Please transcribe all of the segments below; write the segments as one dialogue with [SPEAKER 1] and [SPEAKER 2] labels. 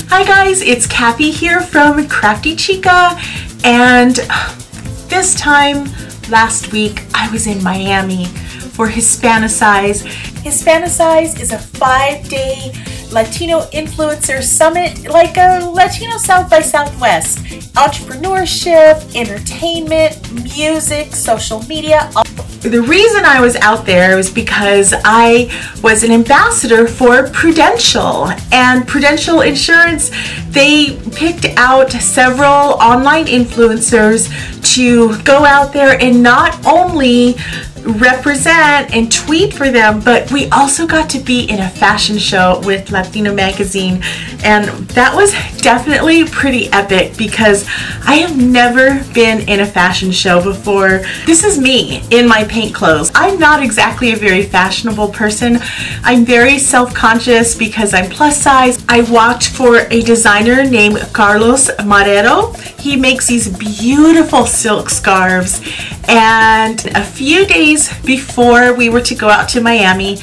[SPEAKER 1] Hi guys, it's Kathy here from Crafty Chica, and this time last week I was in Miami for Hispanicize. Hispanicize is a 5-day Latino influencer summit, like a Latino South by Southwest. Entrepreneurship, entertainment, music, social media. The reason I was out there was because I was an ambassador for Prudential, and Prudential Insurance, they picked out several online influencers to go out there and not only represent and tweet for them, but we also got to be in a fashion show with Latina magazine, and that was definitely pretty epic because I have never been in a fashion show before. This is me in my paint clothes. I'm not exactly a very fashionable person. I'm very self-conscious because I'm plus size. I worked for a designer named Cano-Murillo. He makes these beautiful silk scarves, and a few days before we were to go out to Miami,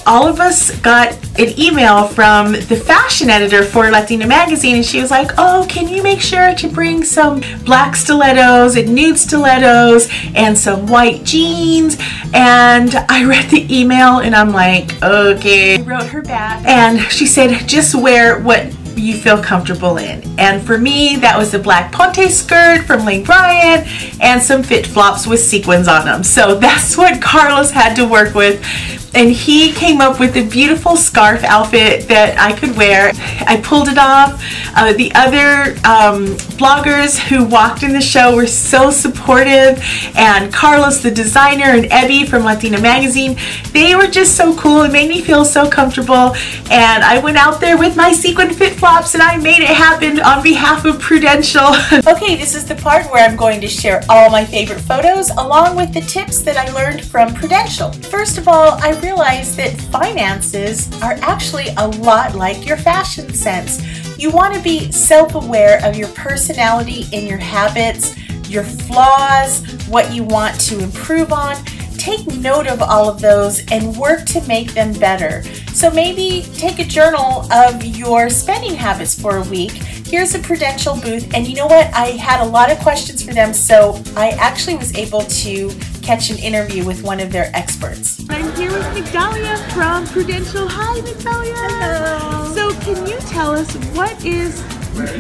[SPEAKER 1] all of us got an email from the fashion editor for Latina magazine, and she was like, oh, can you make sure to bring some black stilettos and nude stilettos and some white jeans? And I read the email and I'm like, okay. I wrote her back and she said, just wear what you feel comfortable in. And for me, that was a black ponte skirt from Lane Bryant and some fit flops with sequins on them. So that's what Carlos had to work with, and he came up with a beautiful scarf outfit that I could wear. I pulled it off. The other bloggers who walked in the show were so supportive, and Carlos, the designer, and Ebby from Latina magazine, they were just so cool. It made me feel so comfortable, and I went out there with my sequin fit flops and I made it happen on behalf of Prudential. Okay, this is the part where I'm going to share all my favorite photos along with the tips that I learned from Prudential. First of all, I realized that finances are actually a lot like your fashion sense. You want to be self-aware of your personality and your habits, your flaws, what you want to improve on. Take note of all of those and work to make them better. So maybe take a journal of your spending habits for a week. Here's a Prudential booth, and you know what? I had a lot of questions for them, so I actually was able to catch an interview with one of their experts. I'm here with Migdalia from Prudential. Hi, Migdalia.
[SPEAKER 2] Hello.
[SPEAKER 1] So can you tell us what is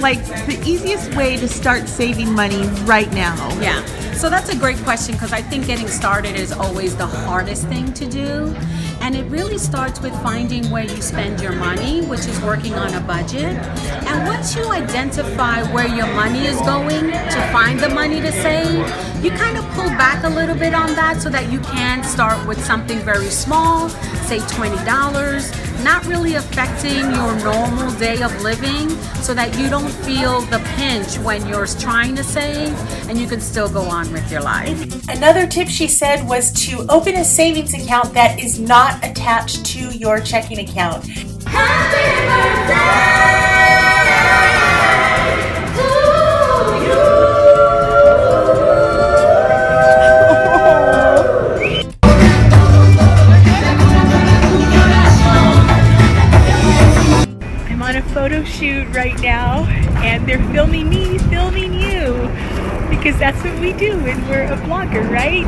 [SPEAKER 1] like the easiest way to start saving money right now?
[SPEAKER 2] Yeah, so that's a great question because I think getting started is always the hardest thing to do. And it really starts with finding where you spend your money, which is working on a budget. And once you identify where your money is going to find the money to save, you kind of pull back a little bit on that so that you can start with something very small, say $20, not really affecting your normal day of living, so that you don't feel the pinch when you're trying to save and you can still go on with your life.
[SPEAKER 1] Another tip she said was to open a savings account that is not attached to your checking account. Happy birthday to you. I'm on a photo shoot right now, and they're filming me, filming you, because that's what we do when we're a vlogger, right?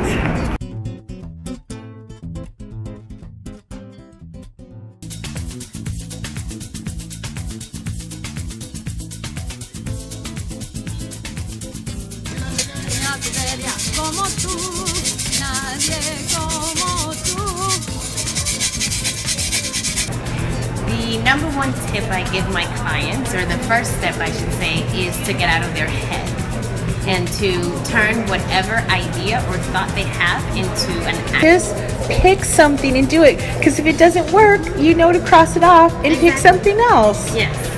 [SPEAKER 3] The number one tip I give my clients, or the first step I should say, is to get out of their head and to turn whatever idea or thought they have into an action.
[SPEAKER 1] Just pick something and do it, because if it doesn't work, you know to cross it off and pick something else.
[SPEAKER 3] Yes.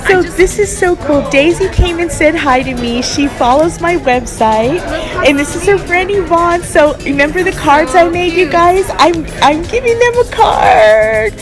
[SPEAKER 1] So this is so cool. Daisy came and said hi to me. She follows my website, and this is her friend Yvonne. So remember the cards I made, you guys? I'm giving them a card.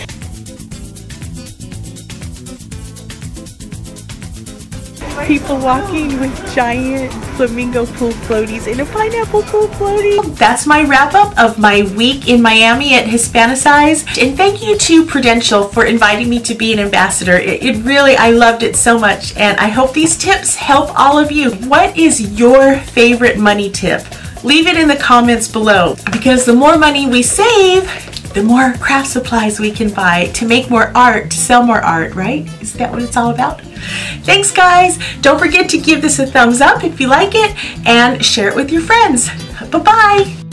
[SPEAKER 1] people walking with giant flamingo pool floaties and a pineapple pool floaty. That's my wrap up of my week in Miami at Hispanicize. And thank you to Prudential for inviting me to be an ambassador. It really, I loved it so much, and I hope these tips help all of you. What is your favorite money tip? Leave it in the comments below, because the more money we save, the more craft supplies we can buy to make more art, to sell more art, right? Isn't that what it's all about? Thanks, guys. Don't forget to give this a thumbs up if you like it, and share it with your friends. Bye-bye.